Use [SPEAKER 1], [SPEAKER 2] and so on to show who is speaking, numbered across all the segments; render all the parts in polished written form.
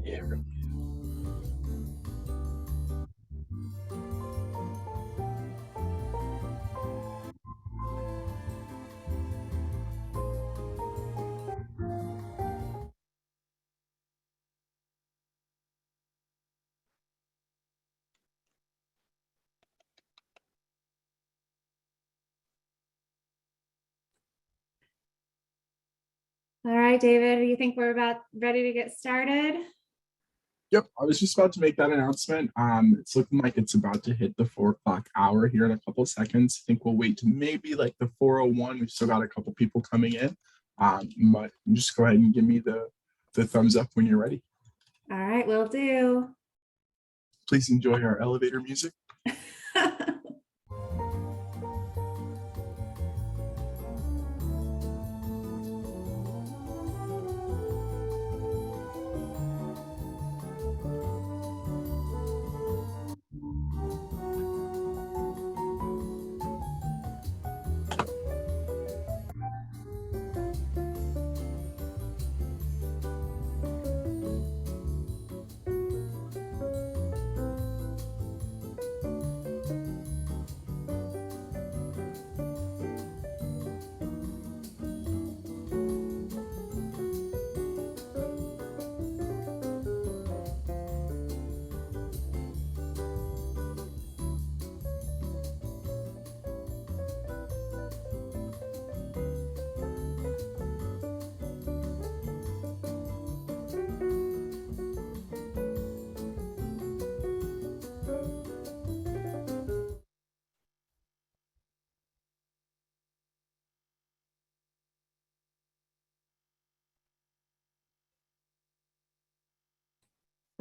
[SPEAKER 1] Yeah.
[SPEAKER 2] All right, David, you think we're about ready to get started?
[SPEAKER 1] Yep, I was just about to make that announcement. It's looking like it's about to hit the 4 o'clock hour here in a couple of seconds. I think we'll wait to maybe like the 4:01. We've still got a couple people coming in. But just go ahead and give me the thumbs up when you're ready.
[SPEAKER 2] All right, will do.
[SPEAKER 1] Please enjoy our elevator music.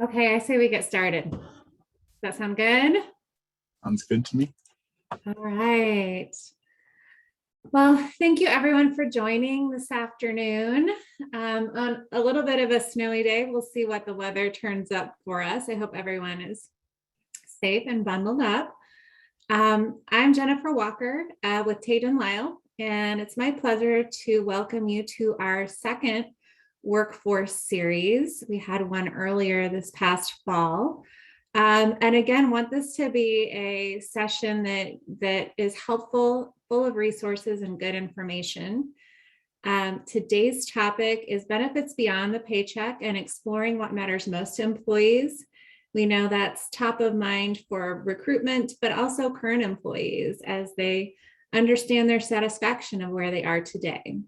[SPEAKER 2] Okay, I say we get started. Does that sound good?
[SPEAKER 1] Sounds good to me.
[SPEAKER 2] All right. Well, thank you everyone for joining this afternoon. On a little bit of a snowy day, we'll see what the weather turns up for us. I hope everyone is safe and bundled up. I'm Jennifer Walker with Tate and Lyle, and it's my pleasure to welcome you to our second workforce series. We had one earlier this past fall. And again, want this to be a session that is helpful, full of resources and good information. Today's topic is benefits beyond the paycheck and exploring what matters most to employees. We know that's top of mind for recruitment, but also current employees as they understand their satisfaction of where they are today.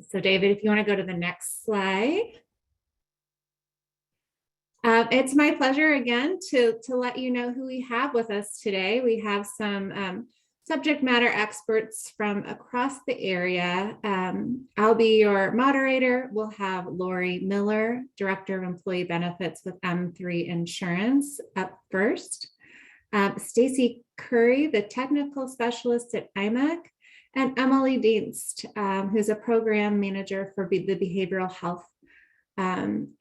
[SPEAKER 2] So David, if you want to go to the next slide. It's my pleasure again to let you know who we have with us today. We have some subject matter experts from across the area. I'll be your moderator. We'll have Lori Miller, Director of Employee Benefits with M3 Insurance, up first. Stacy Curry, the Technical Specialist at IMEC, and Emily Dienst, who's a Program Manager for the Behavioral Health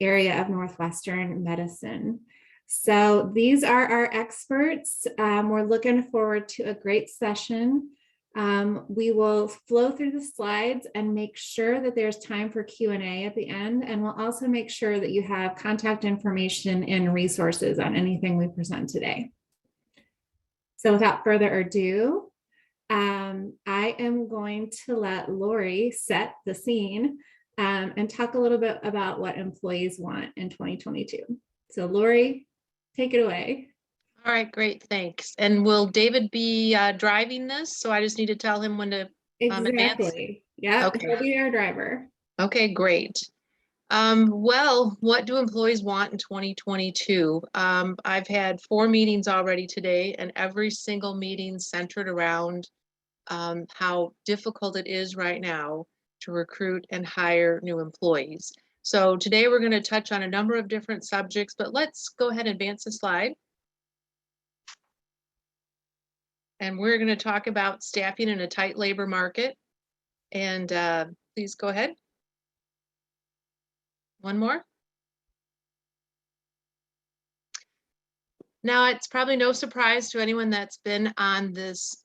[SPEAKER 2] area of Northwestern Medicine. So these are our experts. We're looking forward to a great session. We will flow through the slides and make sure that there's time for Q&A at the end. And we'll also make sure that you have contact information and resources on anything we present today. So without further ado, I am going to let Lori set the scene and talk a little bit about what employees want in 2022. So Lori, take it away.
[SPEAKER 3] All right, great, thanks. And will David be driving this? So I just need to tell him when to advance?
[SPEAKER 2] Exactly. Yeah,
[SPEAKER 3] Okay.
[SPEAKER 2] he'll be our driver.
[SPEAKER 3] Okay, great. Well, what do employees want in 2022? I've had 4 meetings already today, and every single meeting centered around how difficult it is right now to recruit and hire new employees. So today we're going to touch on a number of different subjects, but let's go ahead and advance the slide. And we're going to talk about staffing in a tight labor market. And please go ahead. One more. Now, it's probably no surprise to anyone that's been on this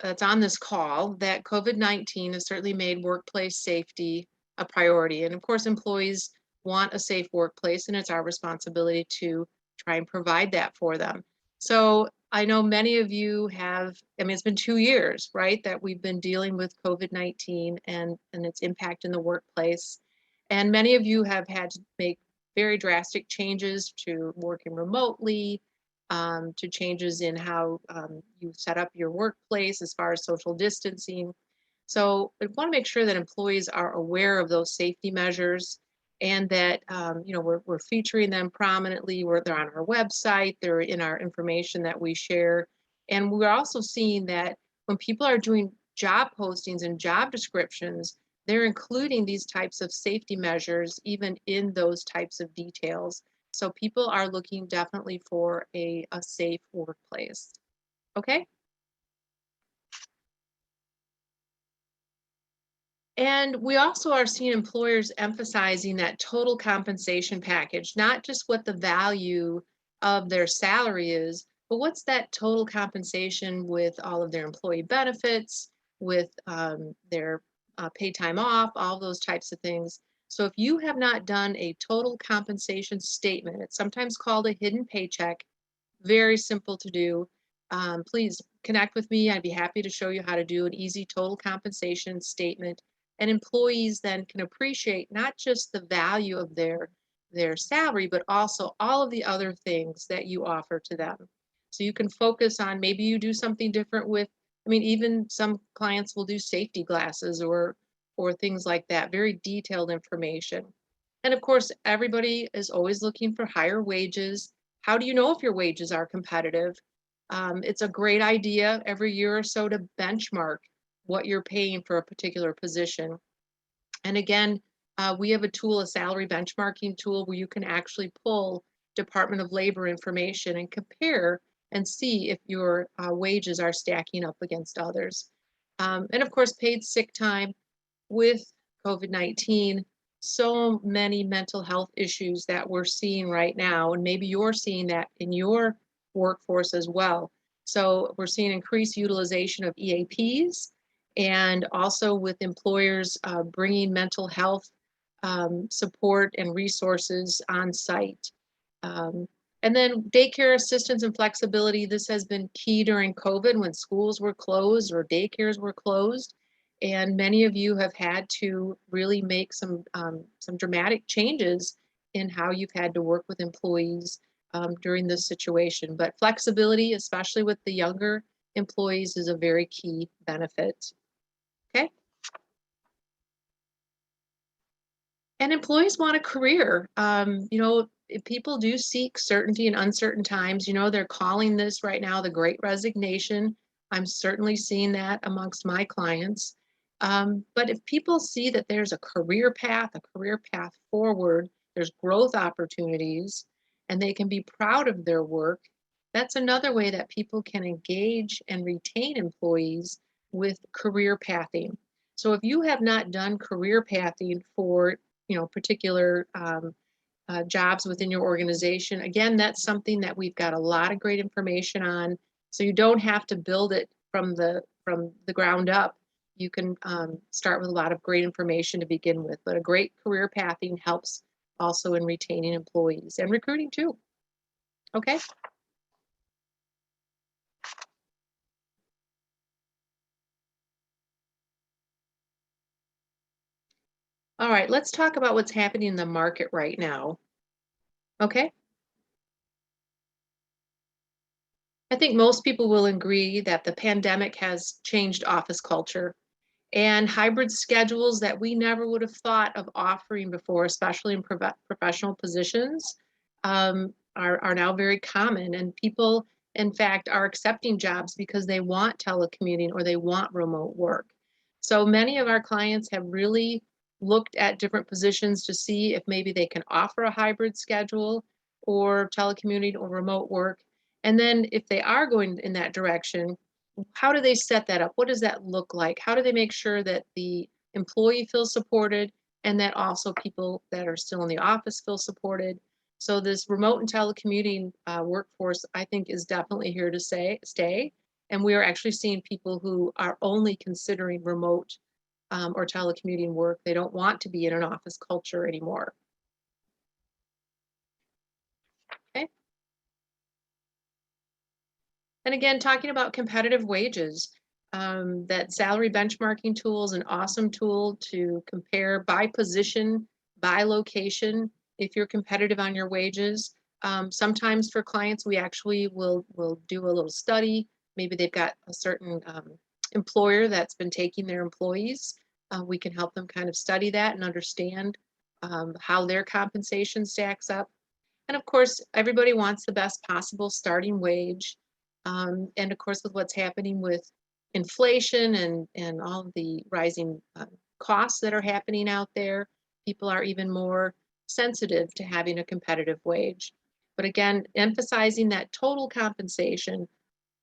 [SPEAKER 3] call that COVID-19 has certainly made workplace safety a priority. And of course, employees want a safe workplace, and it's our responsibility to try and provide that for them. So I know many of you have, I mean, it's been 2 years, right, that we've been dealing with COVID-19 and its impact in the workplace. And many of you have had to make very drastic changes to working remotely, to changes in how you set up your workplace as far as social distancing. So I want to make sure that employees are aware of those safety measures and that we're featuring them prominently. They're on our website, they're in our information that we share. And we're also seeing that when people are doing job postings and job descriptions, they're including these types of safety measures even in those types of details. So people are looking definitely for a safe workplace. Okay. And we also are seeing employers emphasizing that total compensation package, not just what the value of their salary is, but what's that total compensation with all of their employee benefits, with their paid time off, all those types of things. So if you have not done a total compensation statement, it's sometimes called a hidden paycheck, very simple to do. Please connect with me. I'd be happy to show you how to do an easy total compensation statement. And employees then can appreciate not just the value of their salary, but also all of the other things that you offer to them. So you can focus on, maybe you do something different with, I mean, even some clients will do safety glasses or things like that, very detailed information. And of course, everybody is always looking for higher wages. How do you know if your wages are competitive? It's a great idea every year or so to benchmark what you're paying for a particular position. And again, we have a tool, a salary benchmarking tool, where you can actually pull Department of Labor information and compare and see if your wages are stacking up against others. And of course, paid sick time with COVID-19, so many mental health issues that we're seeing right now, and maybe you're seeing that in your workforce as well. So we're seeing increased utilization of EAPs, and also with employers bringing mental health support and resources on site. And then daycare assistance and flexibility. This has been key during COVID when schools were closed or daycares were closed. And many of you have had to really make some dramatic changes in how you've had to work with employees during this situation. But flexibility, especially with the younger employees, is a very key benefit. Okay. And employees want a career. People do seek certainty in uncertain times. They're calling this right now the Great Resignation. I'm certainly seeing that amongst my clients. But if people see that there's a career path forward, there's growth opportunities, and they can be proud of their work, that's another way that people can engage and retain employees with career pathing. So if you have not done career pathing for particular jobs within your organization, again, that's something that we've got a lot of great information on. So you don't have to build it from the ground up. You can start with a lot of great information to begin with. But a great career pathing helps also in retaining employees and recruiting too. Okay. All right, let's talk about what's happening in the market right now. Okay. I think most people will agree that the pandemic has changed office culture. and hybrid schedules that we never would have thought of offering before, especially in professional positions, are now very common. And people, in fact, are accepting jobs because they want telecommuting or they want remote work. So many of our clients have really looked at different positions to see if maybe they can offer a hybrid schedule or telecommuting or remote work. And then if they are going in that direction, how do they set that up? What does that look like? How do they make sure that the employee feels supported and that also people that are still in the office feel supported? So this remote and telecommuting workforce, I think, is definitely here to stay. And we are actually seeing people who are only considering remote or telecommuting work. They don't want to be in an office culture anymore. Okay. And again, talking about competitive wages, that salary benchmarking tool is an awesome tool to compare by position, by location, if you're competitive on your wages. Sometimes for clients, we actually will do a little study. Maybe they've got a certain employer that's been taking their employees. We can help them kind of study that and understand how their compensation stacks up. And of course, everybody wants the best possible starting wage. And of course, with what's happening with inflation and all of the rising costs that are happening out there, people are even more sensitive to having a competitive wage. But again, emphasizing that total compensation,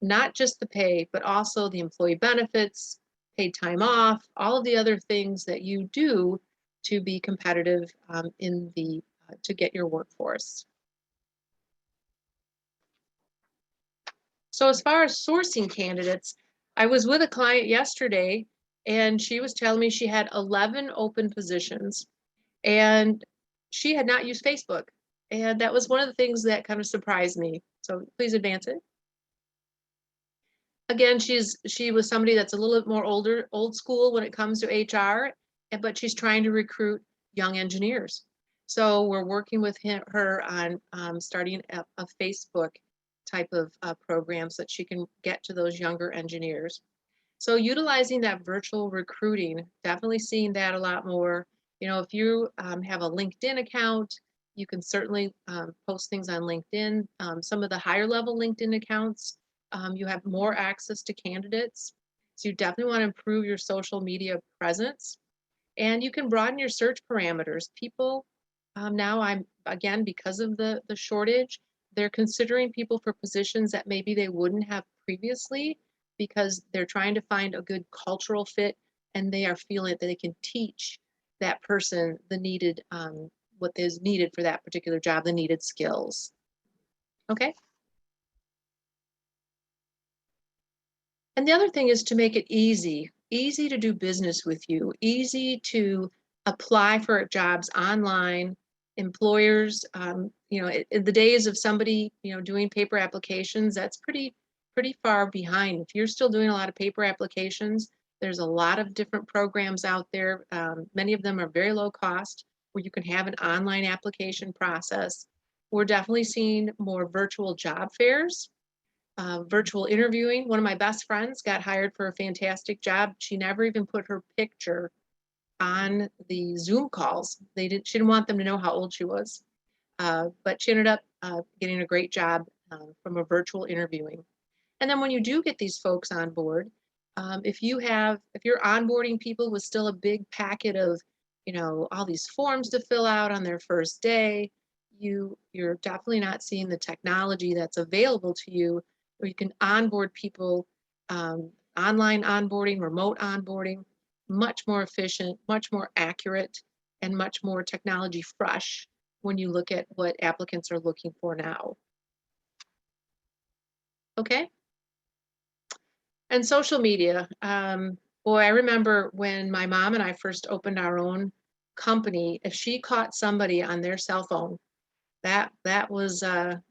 [SPEAKER 3] not just the pay, but also the employee benefits, paid time off, all of the other things that you do to be competitive to get your workforce. So as far as sourcing candidates, I was with a client yesterday and she was telling me she had 11 open positions and she had not used Facebook. And that was one of the things that kind of surprised me. So please advance it. Again, she was somebody that's a little bit more old school when it comes to HR, but she's trying to recruit young engineers. So we're working with her on starting a Facebook type of program so that she can get to those younger engineers. So utilizing that virtual recruiting, definitely seeing that a lot more. You know, if you have a LinkedIn account, you can certainly post things on LinkedIn. Some of the higher level LinkedIn accounts, you have more access to candidates. So you definitely want to improve your social media presence. And you can broaden your search parameters. People now, again, because of the shortage, they're considering people for positions that maybe they wouldn't have previously because they're trying to find a good cultural fit and they are feeling that they can teach that person the needed, what is needed for that particular job, the needed skills. Okay. And the other thing is to make it easy to do business with you, easy to apply for jobs online. Employers, you know, in the days of somebody, you know, doing paper applications, that's pretty far behind. If you're still doing a lot of paper applications, there's a lot of different programs out there. Many of them are very low cost, where you can have an online application process. We're definitely seeing more virtual job fairs. Virtual interviewing. One of my best friends got hired for a fantastic job. She never even put her picture on the Zoom calls. She didn't want them to know how old she was. But she ended up getting a great job from a virtual interviewing. And then when you do get these folks on board, if you're onboarding people with still a big packet of, you know, all these forms to fill out on their first day, you're definitely not seeing the technology that's available to you where you can onboard people, online onboarding, remote onboarding, much more efficient, much more accurate, and much more technology fresh when you look at what applicants are looking for now. Okay. And social media. Boy, I remember when my mom and I first opened our own company, if she caught somebody on their cell phone, that was a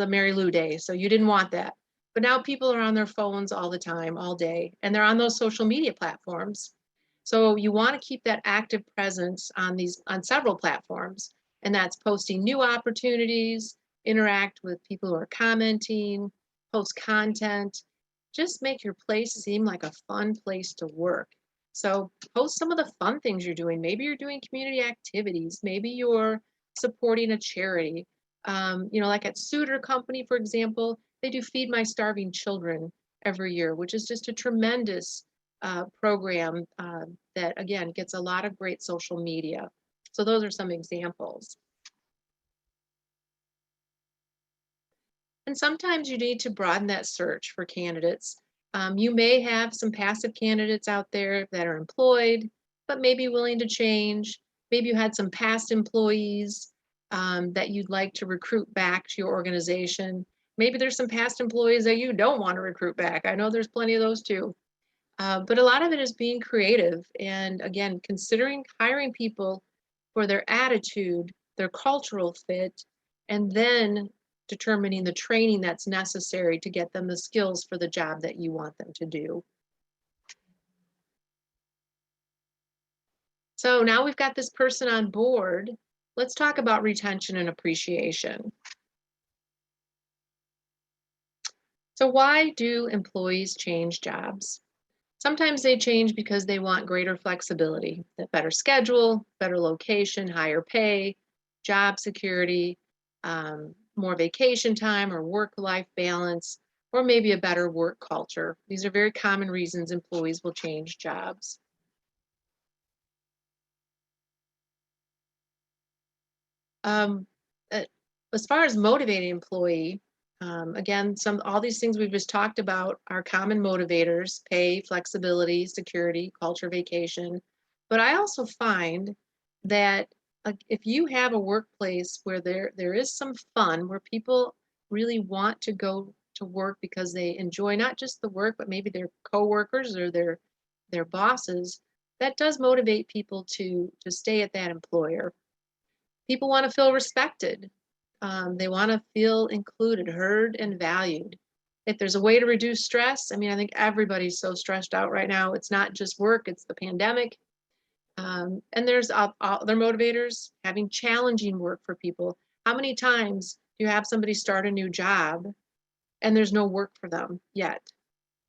[SPEAKER 3] Mary Lou day. So you didn't want that. But now people are on their phones all the time, all day, and they're on those social media platforms. So you want to keep that active presence on several platforms, and that's posting new opportunities, interact with people who are commenting, post content, just make your place seem like a fun place to work. So post some of the fun things you're doing. Maybe you're doing community activities. Maybe you're supporting a charity. Like at Suter Company, for example, they do Feed My Starving Children every year, which is just a tremendous program that, again, gets a lot of great social media. So those are some examples. And sometimes you need to broaden that search for candidates. You may have some passive candidates out there that are employed, but maybe willing to change. Maybe you had some past employees that you'd like to recruit back to your organization. Maybe there's some past employees that you don't want to recruit back. I know there's plenty of those too. But a lot of it is being creative and, again, considering hiring people for their attitude, their cultural fit, and then determining the training that's necessary to get them the skills for the job that you want them to do. So now we've got this person on board. Let's talk about retention and appreciation. So why do employees change jobs? Sometimes they change because they want greater flexibility, a better schedule, better location, higher pay, job security, more vacation time or work-life balance, or maybe a better work culture. These are very common reasons employees will change jobs. As far as motivating employee, again, all these things we've just talked about are common motivators: pay, flexibility, security, culture, vacation. But I also find that if you have a workplace where there is some fun, where people really want to go to work because they enjoy not just the work, but maybe their coworkers or their bosses, that does motivate people to stay at that employer. People want to feel respected. They want to feel included, heard, and valued. If there's a way to reduce stress, I mean, I think everybody's so stressed out right now. It's not just work, it's the pandemic. And there's other motivators, having challenging work for people. How many times do you have somebody start a new job and there's no work for them yet?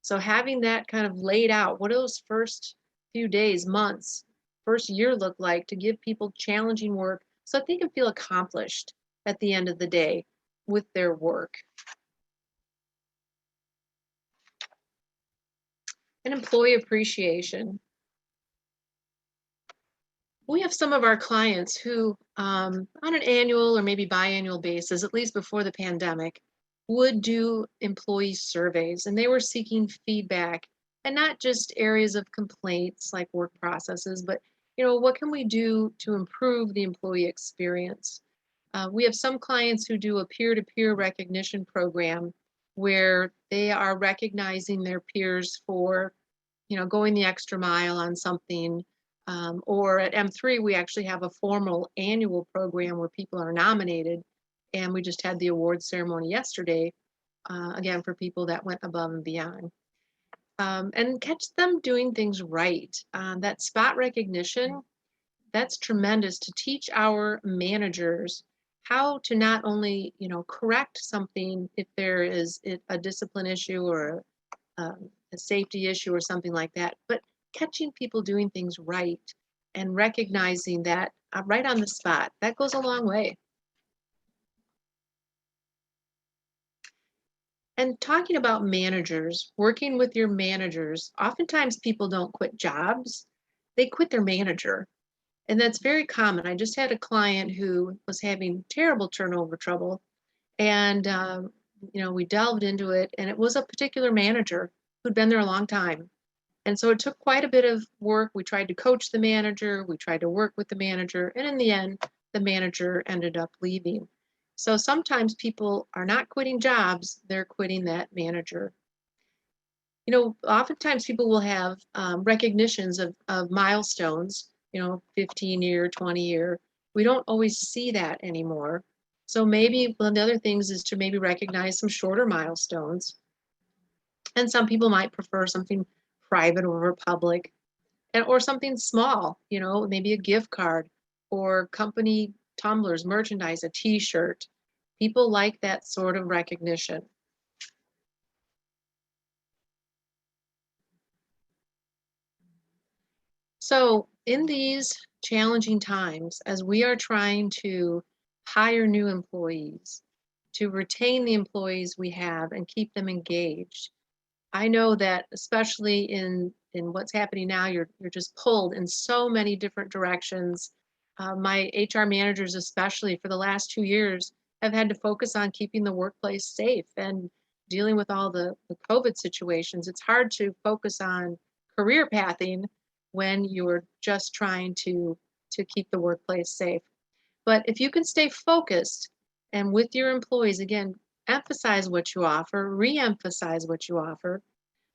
[SPEAKER 3] So having that kind of laid out, what do those first few days, months, first year look like to give people challenging work so that they can feel accomplished at the end of the day with their work. And employee appreciation. We have some of our clients who, on an annual or maybe biannual basis, at least before the pandemic, would do employee surveys, and they were seeking feedback, and not just areas of complaints like work processes, but what can we do to improve the employee experience? We have some clients who do a peer-to-peer recognition program where they are recognizing their peers for, going the extra mile on something. Or at M3, we actually have a formal annual program where people are nominated. And we just had the award ceremony yesterday, again, for people that went above and beyond. And catch them doing things right. That spot recognition, that's tremendous to teach our managers how to not only, correct something if there is a discipline issue or a safety issue or something like that, but catching people doing things right and recognizing that right on the spot, that goes a long way. And talking about managers, working with your managers, oftentimes people don't quit jobs, they quit their manager. And that's very common. I just had a client who was having terrible turnover trouble. And, we delved into it, and it was a particular manager who'd been there a long time. And so it took quite a bit of work. We tried to coach the manager, we tried to work with the manager, and in the end, the manager ended up leaving. So sometimes people are not quitting jobs, they're quitting that manager. Oftentimes people will have recognitions of milestones, 15-year, 20-year. We don't always see that anymore. So maybe one of the other things is to maybe recognize some shorter milestones. And some people might prefer something private over public, or something small, maybe a gift card or company tumblers, merchandise, a t-shirt. People like that sort of recognition. So in these challenging times, as we are trying to hire new employees, to retain the employees we have and keep them engaged, I know that especially in what's happening now, you're just pulled in so many different directions. My HR managers, especially for the last 2 years, have had to focus on keeping the workplace safe and dealing with all the COVID situations. It's hard to focus on career pathing when you're just trying to keep the workplace safe. But if you can stay focused and with your employees, again, emphasize what you offer, re-emphasize what you offer,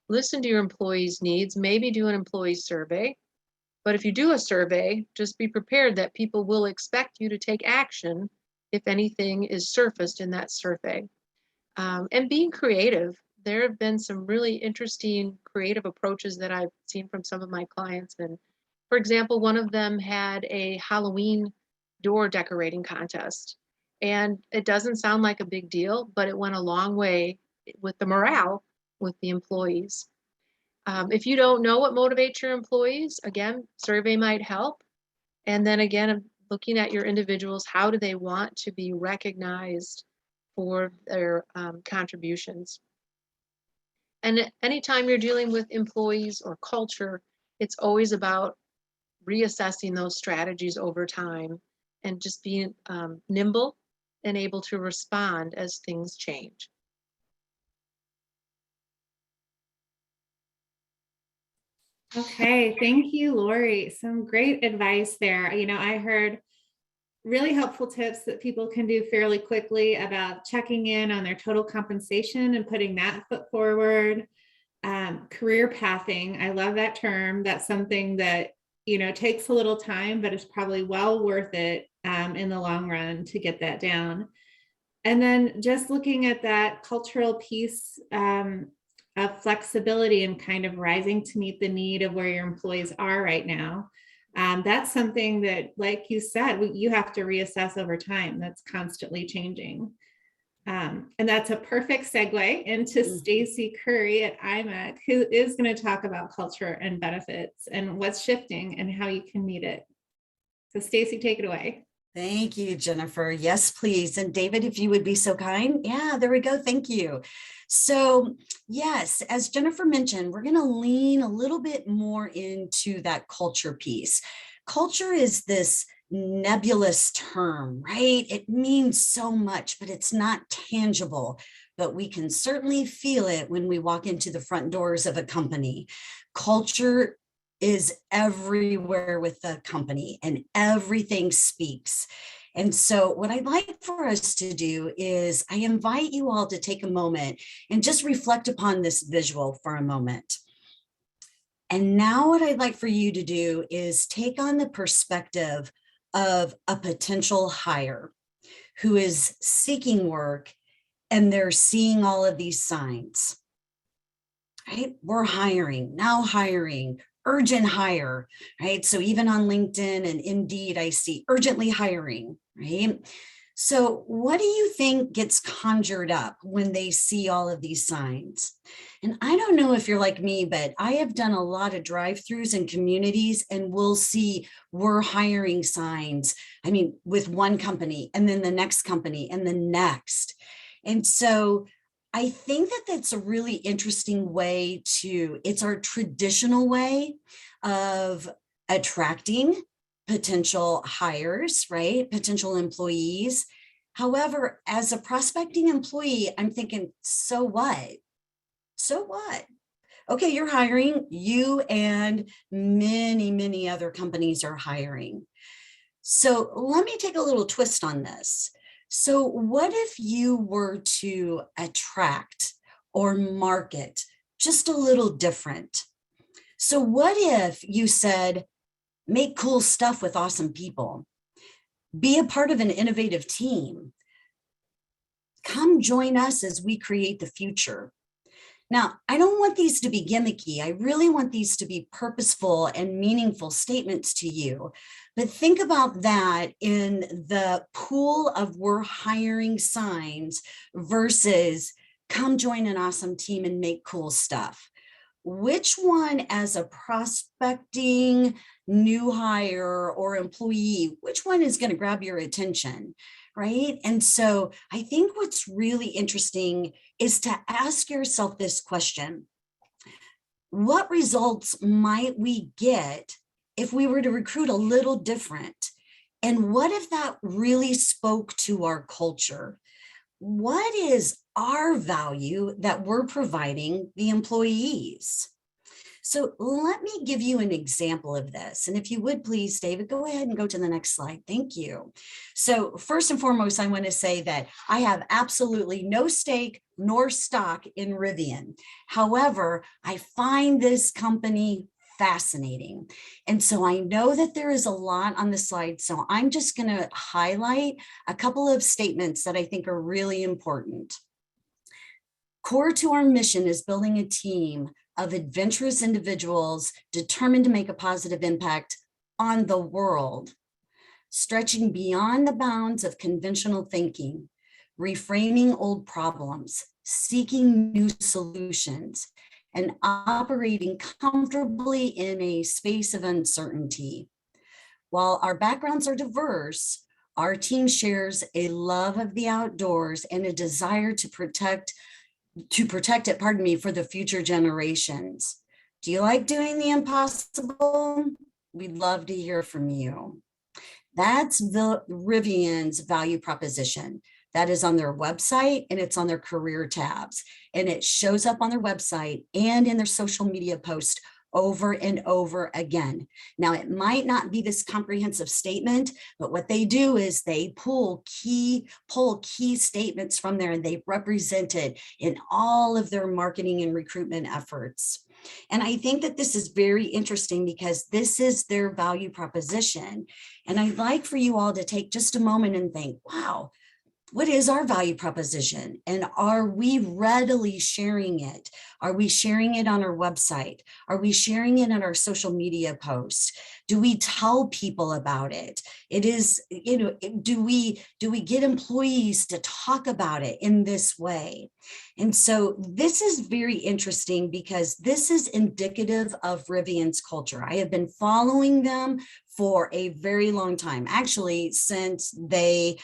[SPEAKER 3] listen to your employees' needs, maybe do an employee survey. But if you do a survey, just be prepared that people will expect you to take action if anything is surfaced in that survey. And being creative. There have been some really interesting creative approaches that I've seen from some of my clients. And for example, one of them had a Halloween door decorating contest. And it doesn't sound like a big deal, but it went a long way with the morale with the employees. If you don't know what motivates your employees, again, survey might help. And then again, looking at your individuals, how do they want to be recognized for their contributions? And anytime you're dealing with employees or culture, it's always about reassessing those strategies over time and just being nimble and able to respond as things change.
[SPEAKER 2] Okay, thank you, Lori. Some great advice there. I heard really helpful tips that people can do fairly quickly about checking in on their total compensation and putting that foot forward. Career pathing, I love that term. That's something that takes a little time, but it's probably well worth it in the long run to get that down. And then just looking at that cultural piece of flexibility and kind of rising to meet the need of where your employees are right now. That's something that, like you said, you have to reassess over time. That's constantly changing. And that's a perfect segue into Stacy Curry at IMEC, who is going to talk about culture and benefits and what's shifting and how you can meet it. So Stacy, take it away.
[SPEAKER 4] Thank you, Jennifer. Yes, please. And David, if you would be so kind. Yeah, there we go. Thank you. So yes, as Jennifer mentioned, we're going to lean a little bit more into that culture piece. Culture is this nebulous term, right? It means so much, but it's not tangible, but we can certainly feel it when we walk into the front doors of a company. Culture is everywhere with the company and everything speaks. And so what I'd like for us to do is I invite you all to take a moment and just reflect upon this visual for a moment. And now what I'd like for you to do is take on the perspective of a potential hire who is seeking work and they're seeing all of these signs, right? We're hiring, now hiring, urgent hire, right? So even on LinkedIn and Indeed, I see urgently hiring, right? So what do you think gets conjured up when they see all of these signs? And I don't know if you're like me, but I have done a lot of drive-throughs in communities and we'll see we're hiring signs. I mean, with one company and then the next company and the next. And so I think that that's a really interesting way it's our traditional way of attracting potential hires, right? Potential employees. However, as a prospecting employee, I'm thinking, so what? So what? Okay, you're hiring, you and many, many other companies are hiring. So let me take a little twist on this. So what if you were to attract or market just a little different? So what if you said, make cool stuff with awesome people, be a part of an innovative team, come join us as we create the future. Now, I don't want these to be gimmicky. I really want these to be purposeful and meaningful statements to you. But think about that in the pool of we're hiring signs versus come join an awesome team and make cool stuff. which one as a prospecting new hire or employee, which one is going to grab your attention, right? And so I think what's really interesting is to ask yourself this question: what results might we get if we were to recruit a little different? And what if that really spoke to our culture? What is our value that we're providing the employees? So let me give you an example of this. And if you would please, David, go ahead and go to the next slide. Thank you. So first and foremost, I want to say that I have absolutely no stake nor stock in Rivian. However, I find this company fascinating. And so I know that there is a lot on the slide. So I'm just going to highlight a couple of statements that I think are really important. Core to our mission is building a team of adventurous individuals determined to make a positive impact on the world, stretching beyond the bounds of conventional thinking, reframing old problems, seeking new solutions, and operating comfortably in a space of uncertainty. While our backgrounds are diverse, our team shares a love of the outdoors and a desire to protect it, for the future generations. Do you like doing the impossible? We'd love to hear from you. That's the Rivian's value proposition. That is on their website, and it's on their career tabs. And it shows up on their website and in their social media posts over and over again. Now, it might not be this comprehensive statement, but what they do is they pull key statements from there, and they represent it in all of their marketing and recruitment efforts. And I think that this is very interesting because this is their value proposition. And I'd like for you all to take just a moment and think, wow, what is our value proposition? And are we readily sharing it? Are we sharing it on our website? Are we sharing it on our social media posts? Do we tell people about it? It is, do we get employees to talk about it in this way? And so this is very interesting because this is indicative of Rivian's culture. I have been following them for a very long time, actually, since they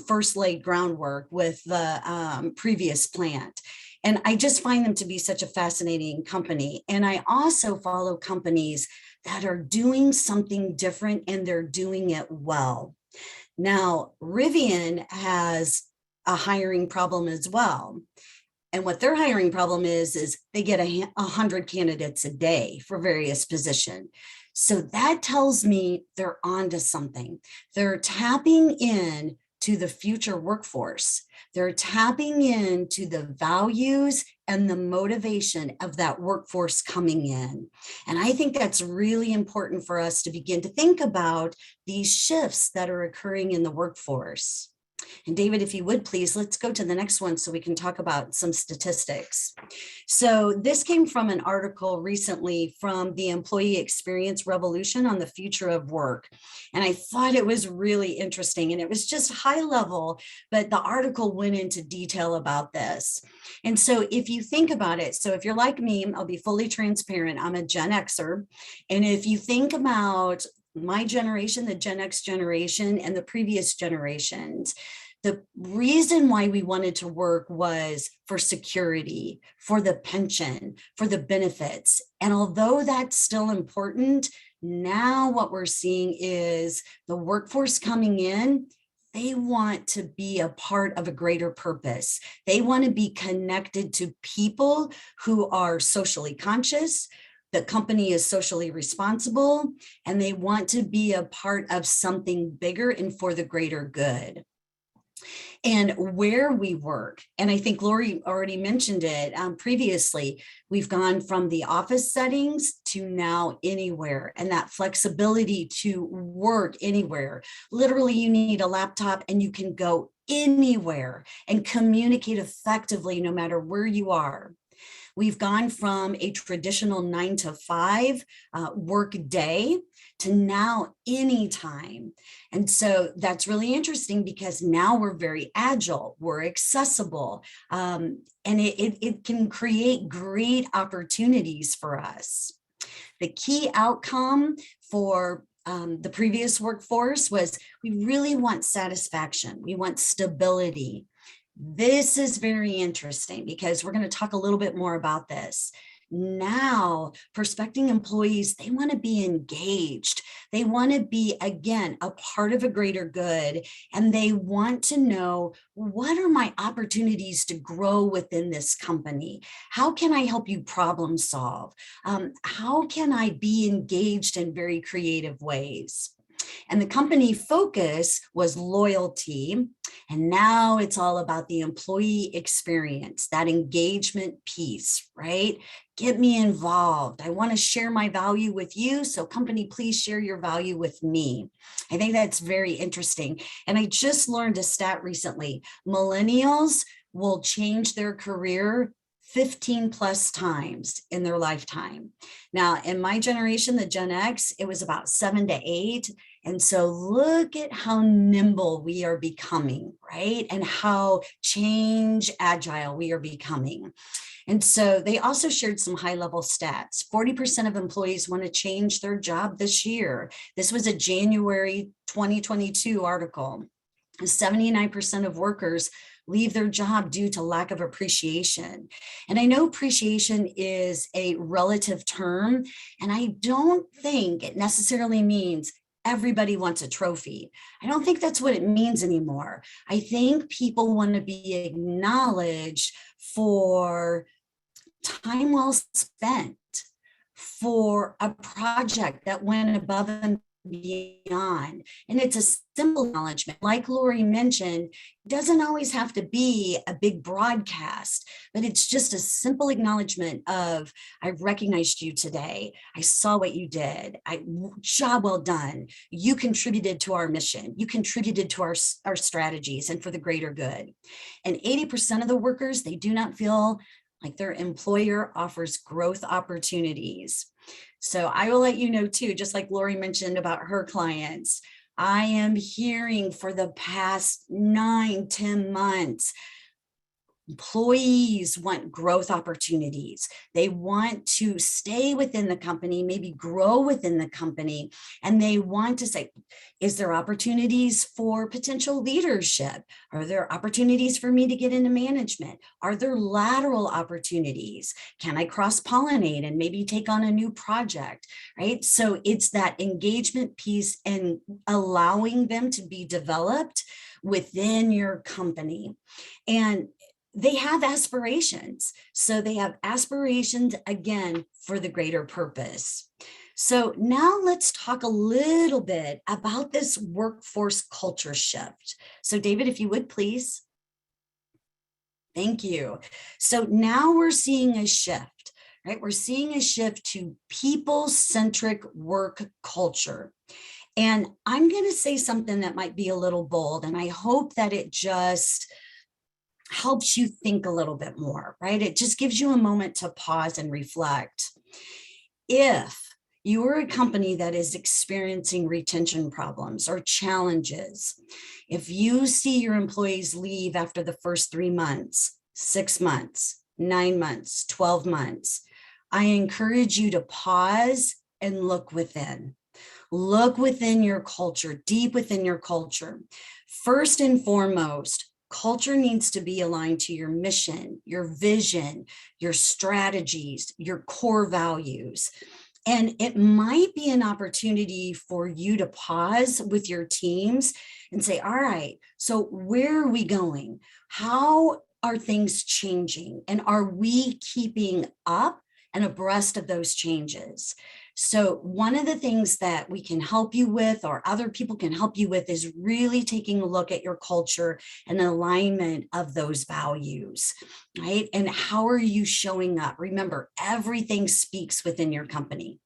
[SPEAKER 4] first laid groundwork with the previous plant. And I just find them to be such a fascinating company. And I also follow companies that are doing something different, and they're doing it well. Now, Rivian has a hiring problem as well. And what their hiring problem is they get 100 candidates a day for various positions. So that tells me they're onto something. They're tapping in to the future workforce. They're tapping into the values and the motivation of that workforce coming in. And I think that's really important for us to begin to think about these shifts that are occurring in the workforce. And David, if you would please, let's go to the next one so we can talk about some statistics. So this came from an article recently from the Employee Experience Revolution on the future of work. And I thought it was really interesting, and it was just high level, but the article went into detail about this. And so if you think about it, so if you're like me, I'll be fully transparent, I'm a Gen Xer. And if you think about my generation, the Gen X generation, and the previous generations, the reason why we wanted to work was for security, for the pension, for the benefits. And although that's still important, now what we're seeing is the workforce coming in, they want to be a part of a greater purpose. They want to be connected to people who are socially conscious. The company is socially responsible, and they want to be a part of something bigger and for the greater good. And where we work, and I think Lori already mentioned it previously, we've gone from the office settings to now anywhere, and that flexibility to work anywhere. Literally, you need a laptop and you can go anywhere and communicate effectively no matter where you are. We've gone from a traditional 9 to 5 work day to now anytime. And so that's really interesting because now we're very agile, we're accessible, and it can create great opportunities for us. The key outcome for the previous workforce was we really want satisfaction. We want stability. This is very interesting because we're going to talk a little bit more about this. Now, prospecting employees, they want to be engaged. They want to be, again, a part of a greater good. And they want to know, what are my opportunities to grow within this company? How can I help you problem solve? How can I be engaged in very creative ways? And the company focus was loyalty. And now it's all about the employee experience, that engagement piece, right? Get me involved. I want to share my value with you. So company, please share your value with me. I think that's very interesting. And I just learned a stat recently. Millennials will change their career 15 plus times in their lifetime. Now, in my generation, the Gen X, it was about 7 to 8. And so look at how nimble we are becoming, right? And how change agile we are becoming. And so they also shared some high level stats. 40% of employees want to change their job this year. This was a January 2022 article. 79% of workers leave their job due to lack of appreciation. And I know appreciation is a relative term, and I don't think it necessarily means everybody wants a trophy. I don't think that's what it means anymore. I think people want to be acknowledged for time well spent, for a project that went above and beyond. And it's a simple acknowledgement. Like Lori mentioned, it doesn't always have to be a big broadcast, but it's just a simple acknowledgement of, I recognized you today. I saw what you did. Job well done. You contributed to our mission. You contributed to our strategies and for the greater good. And 80% of the workers, they do not feel like their employer offers growth opportunities. So I will let you know too, just like Lori mentioned about her clients, I am hearing for the past 9-10 months, employees want growth opportunities. They want to stay within the company, maybe grow within the company, and they want to say, is there opportunities for potential leadership? Are there opportunities for me to get into management? Are there lateral opportunities? Can I cross-pollinate and maybe take on a new project, right? So it's that engagement piece and allowing them to be developed within your company. And they have aspirations. So they have aspirations, again, for the greater purpose. So now let's talk a little bit about this workforce culture shift. So David, if you would please. Thank you. So now we're seeing a shift, right? We're seeing a shift to people-centric work culture. And I'm going to say something that might be a little bold, and I hope that it just helps you think a little bit more, right? It just gives you a moment to pause and reflect. If you are a company that is experiencing retention problems or challenges, if you see your employees leave after the first 3 months, 6 months, 9 months, 12 months, I encourage you to pause and look within. Look within your culture, deep within your culture. First and foremost, culture needs to be aligned to your mission, your vision, your strategies, your core values. And it might be an opportunity for you to pause with your teams and say, all right, so where are we going? How are things changing? And are we keeping up and abreast of those changes? So one of the things that we can help you with, or other people can help you with, is really taking a look at your culture and alignment of those values, right? And how are you showing up? Remember, everything speaks within your company.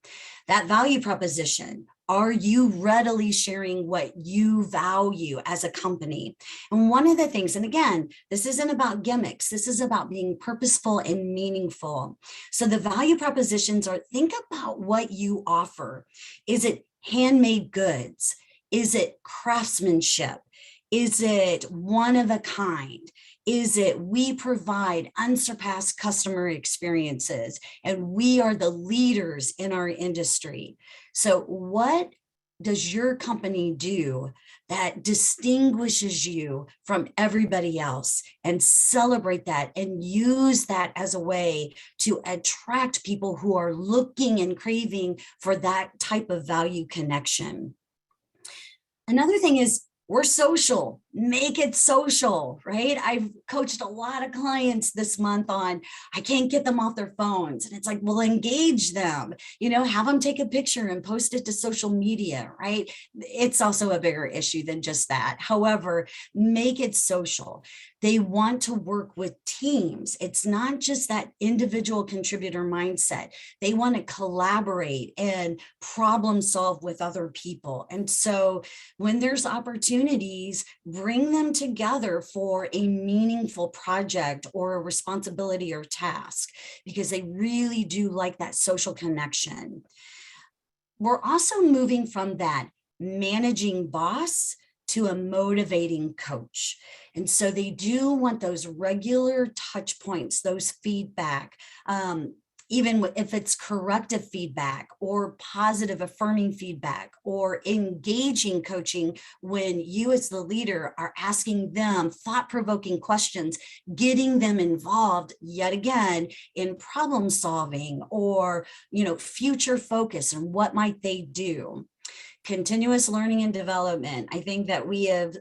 [SPEAKER 4] That value proposition, are you readily sharing what you value as a company? And one of the things, and again, this isn't about gimmicks, this is about being purposeful and meaningful. So the value propositions are, think about what you offer. Is it handmade goods? Is it craftsmanship? Is it one of a kind? Is it we provide unsurpassed customer experiences and we are the leaders in our industry? So what does your company do that distinguishes you from everybody else? And celebrate that and use that as a way to attract people who are looking and craving for that type of value connection. Another thing is, we're social, make it social, right? I've coached a lot of clients this month on, I can't get them off their phones. And it's like, well, engage them, have them take a picture and post it to social media, right? It's also a bigger issue than just that. However, make it social. They want to work with teams. It's not just that individual contributor mindset. They want to collaborate and problem solve with other people. And so when there's opportunities, bring them together for a meaningful project or a responsibility or task, because they really do like that social connection. We're also moving from that managing boss to a motivating coach. And so they do want those regular touch points, those feedback, even if it's corrective feedback or positive affirming feedback or engaging coaching, when you as the leader are asking them thought-provoking questions, getting them involved yet again in problem solving or, future focus and what might they do. Continuous learning and development. I think that we have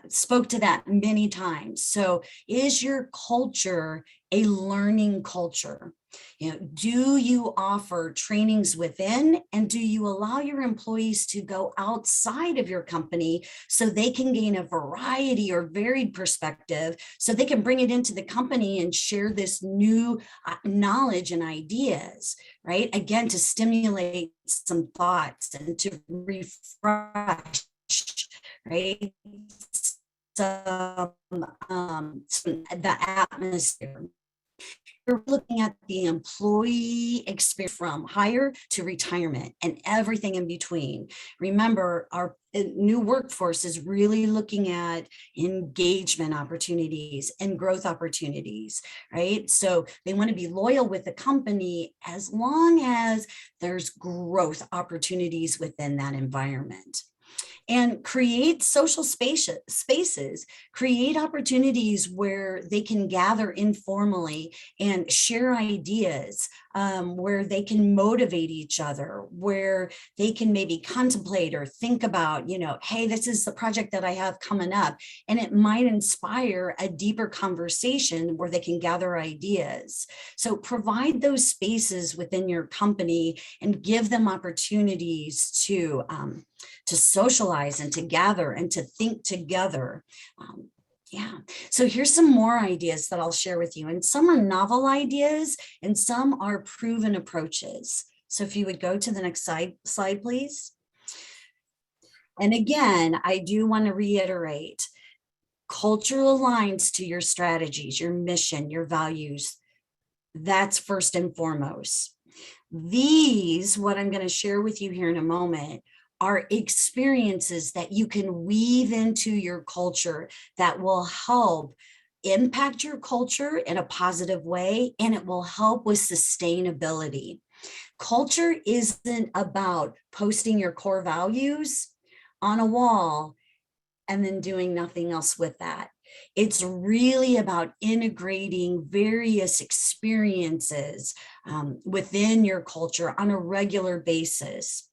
[SPEAKER 4] spoke to that many times. So is your culture a learning culture? Do you offer trainings within, and do you allow your employees to go outside of your company so they can gain a variety or varied perspective, so they can bring it into the company and share this new knowledge and ideas, right? Again, to stimulate some thoughts and to refresh, right? The atmosphere. We're looking at the employee experience from hire to retirement and everything in between. Remember, our new workforce is really looking at engagement opportunities and growth opportunities, right? So they want to be loyal with the company as long as there's growth opportunities within that environment. And create social spaces, create opportunities where they can gather informally and share ideas, where they can motivate each other, where they can maybe contemplate or think about, hey, this is the project that I have coming up. And it might inspire a deeper conversation where they can gather ideas. So provide those spaces within your company and give them opportunities to socialize and to gather and to think together. So here's some more ideas that I'll share with you. And some are novel ideas and some are proven approaches. So if you would go to the next slide, please. And again, I do want to reiterate, culture aligns to your strategies, your mission, your values. That's first and foremost. What I'm going to share with you here in a moment are experiences that you can weave into your culture that will help impact your culture in a positive way, and it will help with sustainability. Culture isn't about posting your core values on a wall and then doing nothing else with that. It's really about integrating various experiences within your culture on a regular basis.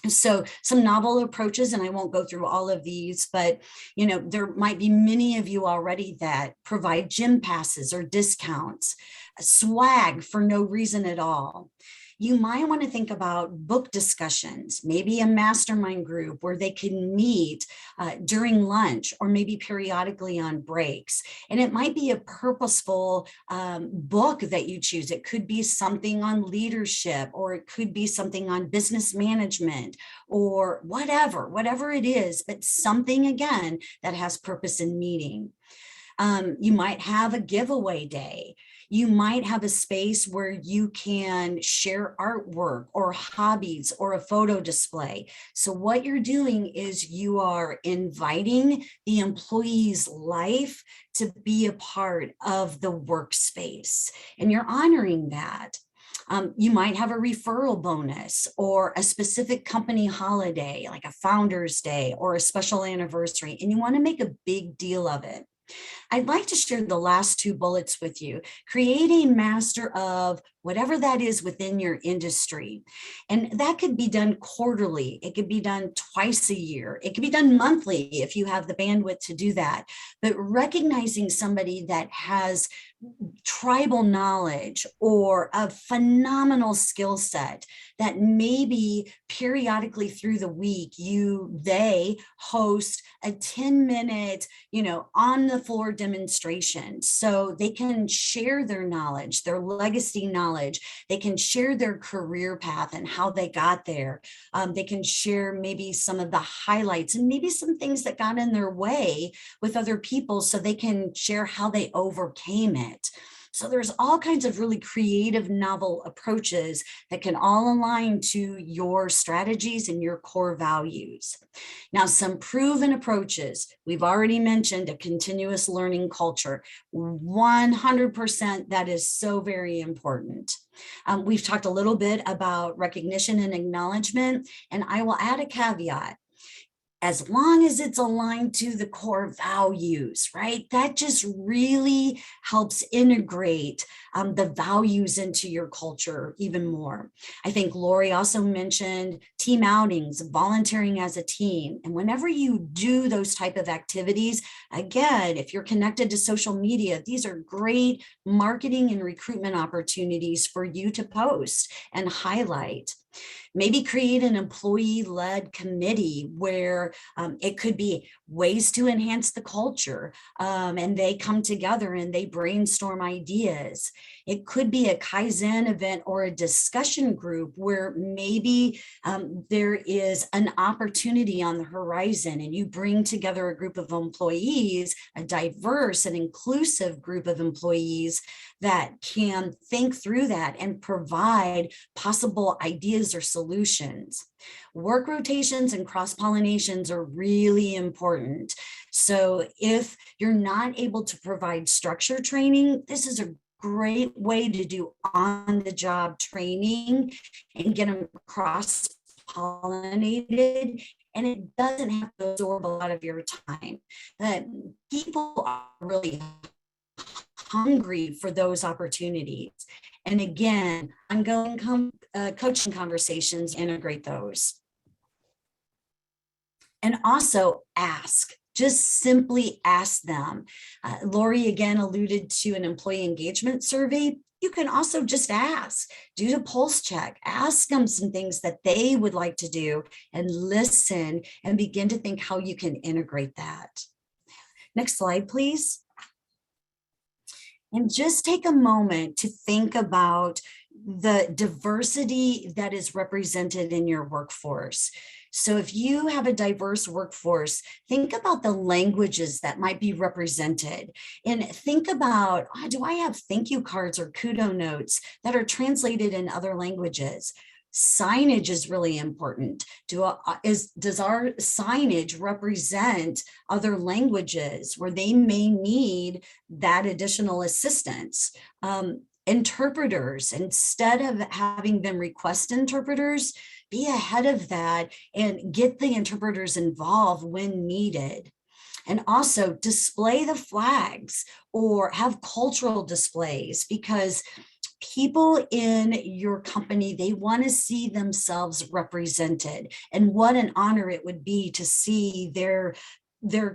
[SPEAKER 4] So some novel approaches, and I won't go through all of these, but there might be many of you already that provide gym passes or discounts, swag for no reason at all. You might want to think about book discussions, maybe a mastermind group where they can meet during lunch or maybe periodically on breaks. And it might be a purposeful book that you choose. It could be something on leadership, or it could be something on business management, or whatever it is, but something again that has purpose and meaning. You might have a giveaway day. You might have a space where you can share artwork or hobbies or a photo display. So what you're doing is you are inviting the employee's life to be a part of the workspace, and you're honoring that. You might have a referral bonus or a specific company holiday, like a Founder's Day or a special anniversary, and you want to make a big deal of it. I'd like to share the last two bullets with you. Create a master of whatever that is within your industry. And that could be done quarterly. It could be done twice a year. It could be done monthly if you have the bandwidth to do that. But recognizing somebody that has tribal knowledge or a phenomenal skill set that maybe periodically through the week they host a 10-minute on the floor demonstration, so they can share their knowledge, their legacy knowledge. They can share their career path and how they got there. They can share maybe some of the highlights and maybe some things that got in their way with other people, so they can share how they overcame it. So there's all kinds of really creative, novel approaches that can all align to your strategies and your core values. Now, some proven approaches. We've already mentioned a continuous learning culture. 100%, that is so very important. We've talked a little bit about recognition and acknowledgement, and I will add a caveat. As long as it's aligned to the core values, right? That just really helps integrate the values into your culture even more. I think Lori also mentioned team outings, volunteering as a team. And whenever you do those type of activities, again, if you're connected to social media, these are great marketing and recruitment opportunities for you to post and highlight. Maybe create an employee-led committee where it could be ways to enhance the culture, and they come together and they brainstorm ideas. It could be a Kaizen event or a discussion group where maybe there is an opportunity on the horizon, and you bring together a group of employees, a diverse and inclusive group of employees that can think through that and provide possible ideas or solutions. Work rotations and cross-pollinations are really important. So if you're not able to provide structure training, this is a great way to do on-the-job training and get them cross-pollinated. And it doesn't have to absorb a lot of your time. People are really hungry for those opportunities. And again, ongoing coaching conversations integrate those. And also ask, just simply ask them. Lori again alluded to an employee engagement survey. You can also just ask, do a pulse check, ask them some things that they would like to do and listen and begin to think how you can integrate that. Next slide, please. And just take a moment to think about the diversity that is represented in your workforce. So if you have a diverse workforce, think about the languages that might be represented and think about, do I have thank you cards or kudo notes that are translated in other languages? Signage is really important. Does our signage represent other languages where they may need that additional assistance? Interpreters, instead of having them request interpreters, be ahead of that and get the interpreters involved when needed. And also display the flags or have cultural displays, because people in your company, they want to see themselves represented. And what an honor it would be to see their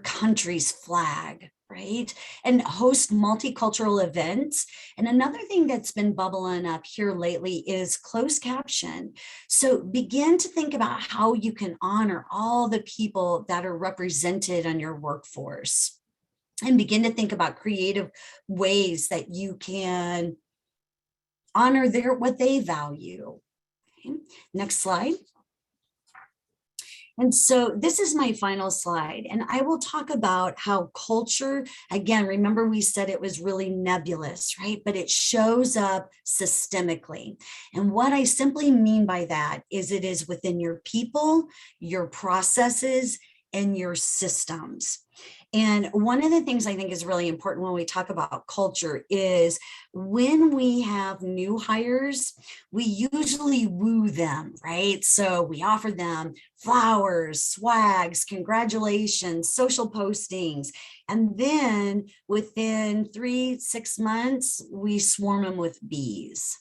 [SPEAKER 4] country's flag. right? And host multicultural events. And another thing that's been bubbling up here lately is closed caption. So begin to think about how you can honor all the people that are represented on your workforce, and begin to think about creative ways that you can honor what they value. Okay. Next slide. And so this is my final slide, and I will talk about how culture, again, remember we said it was really nebulous, right? But it shows up systemically. And what I simply mean by that is it is within your people, your processes, and your systems. And one of the things I think is really important when we talk about culture is when we have new hires, we usually woo them, right? So we offer them flowers, swags, congratulations, social postings. And then within 3-6 months, we swarm them with bees.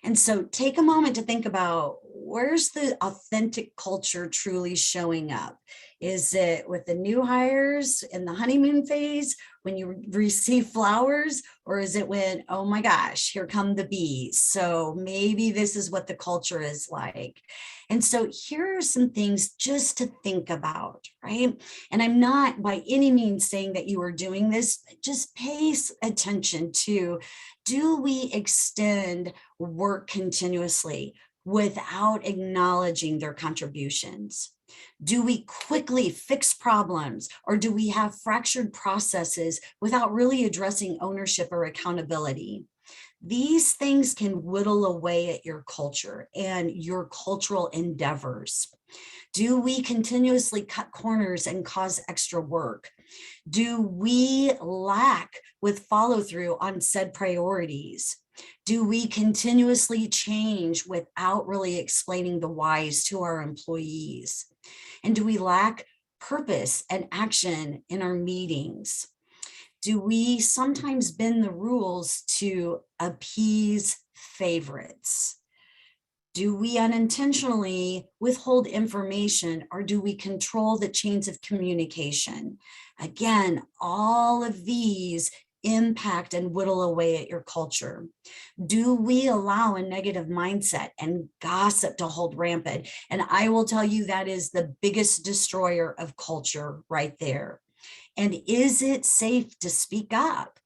[SPEAKER 4] And so take a moment to think about, where's the authentic culture truly showing up? Is it with the new hires in the honeymoon phase when you receive flowers, or is it when, oh my gosh, here come the bees? So maybe this is what the culture is like. And so here are some things just to think about, right? And I'm not by any means saying that you are doing this, just pay attention to, do we extend work continuously without acknowledging their contributions? Do we quickly fix problems, or do we have fractured processes without really addressing ownership or accountability? These things can whittle away at your culture and your cultural endeavors. Do we continuously cut corners and cause extra work? Do we lack with follow through on said priorities? Do we continuously change without really explaining the whys to our employees? And do we lack purpose and action in our meetings? Do we sometimes bend the rules to appease favorites? Do we unintentionally withhold information, or do we control the chains of communication? Again, all of these impact and whittle away at your culture. Do we allow a negative mindset and gossip to hold rampant? And I will tell you, that is the biggest destroyer of culture right there. And is it safe to speak up?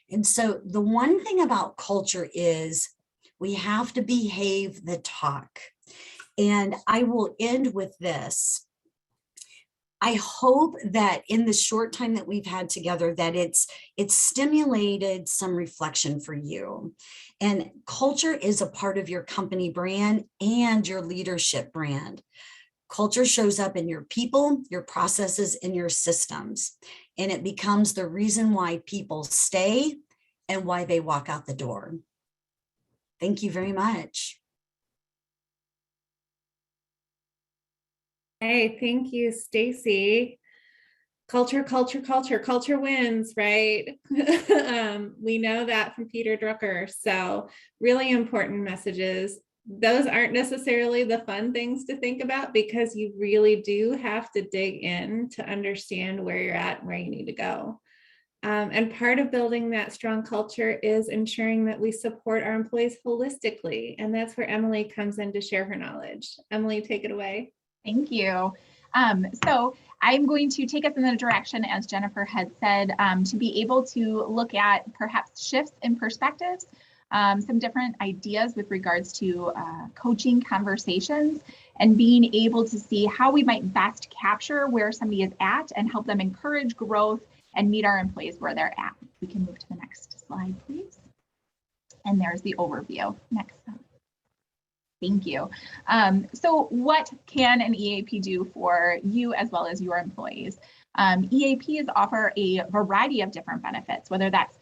[SPEAKER 4] And so the one thing about culture is we have to behave the talk. And I will end with this. I hope that in the short time that we've had together, that it's stimulated some reflection for you. And culture is a part of your company brand and your leadership brand. Culture shows up in your people, your processes, and your systems. And it becomes the reason why people stay and why they walk out the door. Thank you very much.
[SPEAKER 2] Hey, thank you, Stacy. Culture wins, right? We know that from Peter Drucker. So really important messages. Those aren't necessarily the fun things to think about, because you really do have to dig in to understand where you're at and where you need to go. And part of building that strong culture is ensuring that we support our employees holistically. And that's where Emily comes in to share her knowledge. Emily, take it away.
[SPEAKER 5] Thank you. So I'm going to take us in the direction, as Jennifer had said, to be able to look at perhaps shifts in perspectives, some different ideas with regards to coaching conversations, and being able to see how we might best capture where somebody is at and help them encourage growth and meet our employees where they're at. We can move to the next slide, please. And there's the overview. Next slide. Thank you. So what can an EAP do for you as well as your employees? EAPs offer a variety of different benefits, whether that's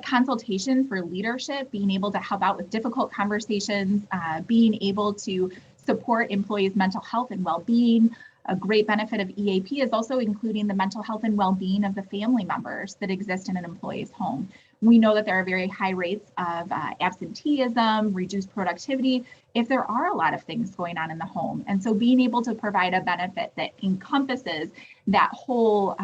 [SPEAKER 5] consultation for leadership, being able to help out with difficult conversations, being able to support employees' mental health and well-being. A great benefit of EAP is also including the mental health and well-being of the family members that exist in an employee's home. We know that there are very high rates of absenteeism, reduced productivity, if there are a lot of things going on in the home. And so being able to provide a benefit that encompasses that whole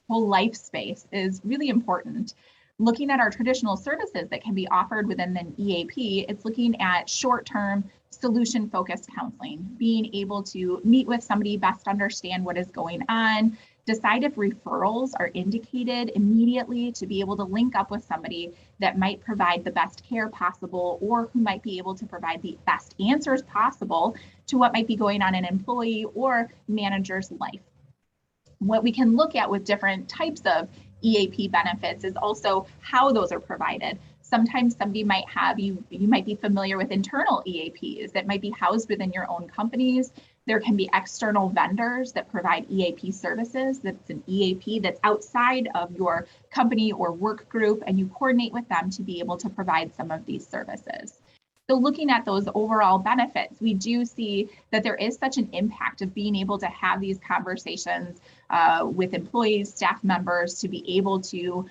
[SPEAKER 5] whole life space is really important. Looking at our traditional services that can be offered within an EAP, it's looking at short-term solution-focused counseling, being able to meet with somebody, best understand what is going on, decide if referrals are indicated immediately to be able to link up with somebody that might provide the best care possible, or who might be able to provide the best answers possible to what might be going on in an employee or manager's life. What we can look at with different types of EAP benefits is also how those are provided. Sometimes somebody might have, you might be familiar with internal EAPs that might be housed within your own companies. There can be external vendors that provide EAP services. That's an EAP that's outside of your company or work group, and you coordinate with them to be able to provide some of these services. So looking at those overall benefits, we do see that there is such an impact of being able to have these conversations with employees, staff members, to be able to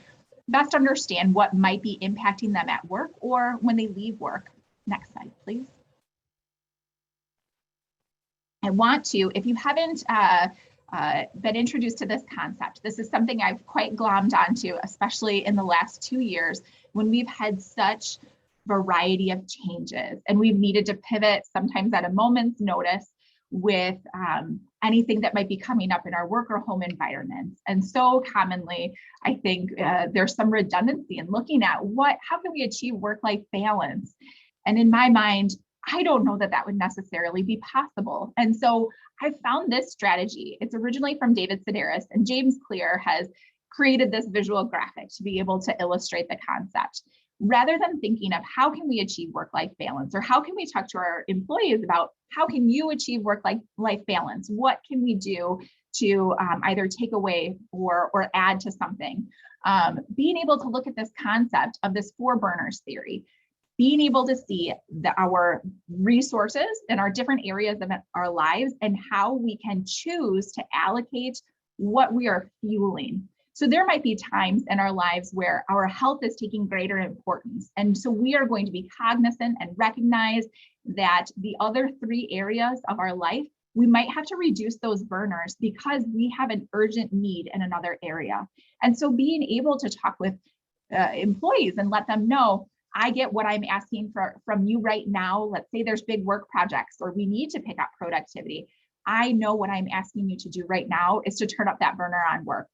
[SPEAKER 5] best understand what might be impacting them at work or when they leave work. Next slide, please. I want to, if you haven't been introduced to this concept, this is something I've quite glommed onto, especially in the last 2 years when we've had such variety of changes and we've needed to pivot sometimes at a moment's notice with anything that might be coming up in our work or home environments. And so commonly, I think there's some redundancy in looking at how can we achieve work-life balance? And in my mind, I don't know that that would necessarily be possible. And so I found this strategy. It's originally from David Sedaris, and James Clear has created this visual graphic to be able to illustrate the concept. Rather than thinking of how can we achieve work-life balance, or how can we talk to our employees about how can you achieve work-life balance? What can we do to either take away or add to something? Being able to look at this concept of this 4 burners theory, being able to see our resources in our different areas of our lives and how we can choose to allocate what we are fueling. So there might be times in our lives where our health is taking greater importance. And so we are going to be cognizant and recognize that the other 3 areas of our life, we might have to reduce those burners because we have an urgent need in another area. And so being able to talk with employees and let them know, I get what I'm asking from you right now. Let's say there's big work projects or we need to pick up productivity. I know what I'm asking you to do right now is to turn up that burner on work.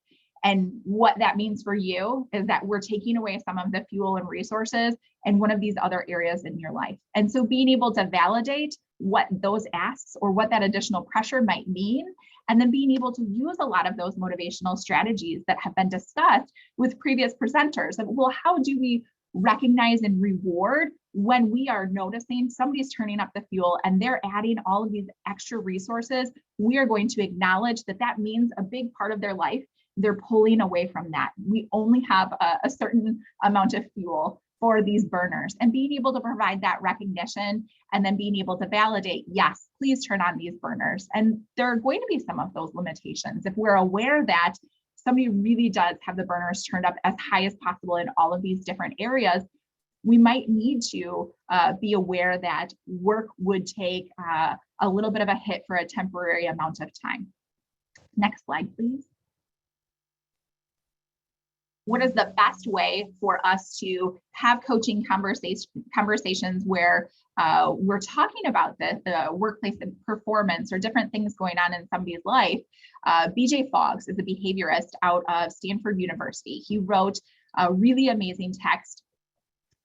[SPEAKER 5] And what that means for you is that we're taking away some of the fuel and resources in one of these other areas in your life. And so being able to validate what those asks or what that additional pressure might mean, and then being able to use a lot of those motivational strategies that have been discussed with previous presenters of, well, how do we recognize and reward when we are noticing somebody's turning up the fuel and they're adding all of these extra resources? We are going to acknowledge that that means a big part of their life they're pulling away from that. We only have a certain amount of fuel for these burners, and being able to provide that recognition and then being able to validate, yes, please turn on these burners. And there are going to be some of those limitations. If we're aware that somebody really does have the burners turned up as high as possible in all of these different areas, we might need to be aware that work would take a little bit of a hit for a temporary amount of time. Next slide, please. What is the best way for us to have coaching conversations where we're talking about the workplace and performance or different things going on in somebody's life? BJ Foggs is a behaviorist out of Stanford University. He wrote a really amazing text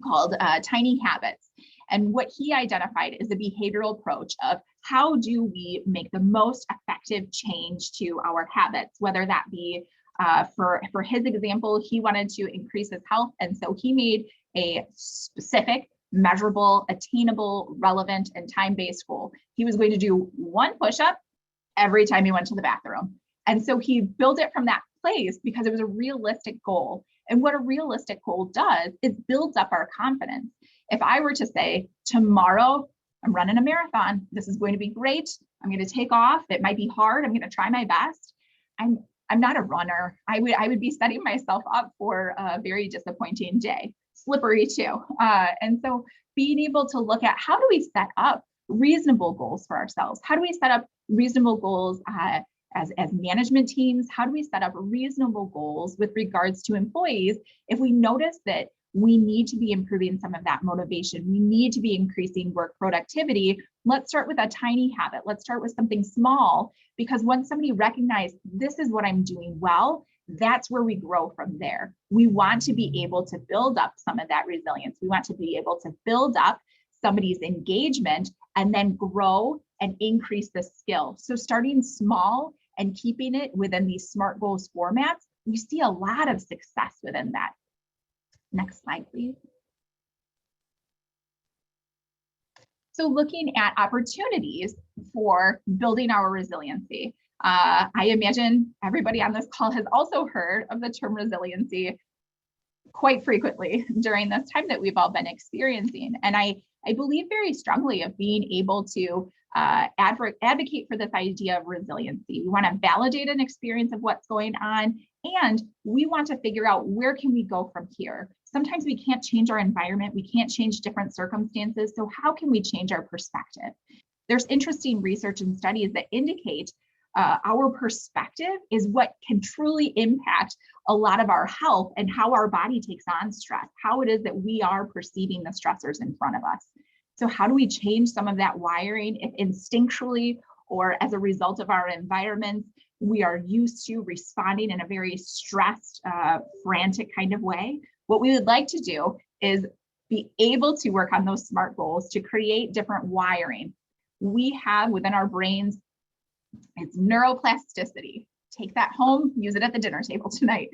[SPEAKER 5] called Tiny Habits. And what he identified is a behavioral approach of how do we make the most effective change to our habits, whether that be for his example, he wanted to increase his health. And so he made a specific, measurable, attainable, relevant, and time-based goal. He was going to do 1 push-up every time he went to the bathroom. And so he built it from that place because it was a realistic goal. And what a realistic goal does is builds up our confidence. If I were to say, tomorrow, I'm running a marathon, this is going to be great, I'm going to take off, it might be hard, I'm going to try my best. I'm not a runner. I would be setting myself up for a very disappointing day, slippery too. And so being able to look at how do we set up reasonable goals for ourselves? How do we set up reasonable goals as management teams, how do we set up reasonable goals with regards to employees if we notice that we need to be improving some of that motivation, we need to be increasing work productivity? Let's start with a tiny habit. Let's start with something small, because once somebody recognizes this is what I'm doing well, that's where we grow from there. We want to be able to build up some of that resilience. We want to be able to build up somebody's engagement and then grow and increase the skill. So starting small and keeping it within these SMART goals formats, we see a lot of success within that. Next slide, please. So looking at opportunities for building our resiliency. I imagine everybody on this call has also heard of the term resiliency quite frequently during this time that we've all been experiencing. And I believe very strongly of being able to advocate for this idea of resiliency. We want to validate an experience of what's going on, and we want to figure out where can we go from here. Sometimes we can't change our environment, we can't change different circumstances, so how can we change our perspective? There's interesting research and studies that indicate our perspective is what can truly impact a lot of our health and how our body takes on stress, how it is that we are perceiving the stressors in front of us. So how do we change some of that wiring if instinctually or as a result of our environments, we are used to responding in a very stressed, frantic kind of way? What we would like to do is be able to work on those SMART goals to create different wiring. We have within our brains, it's neuroplasticity. Take that home, use it at the dinner table tonight.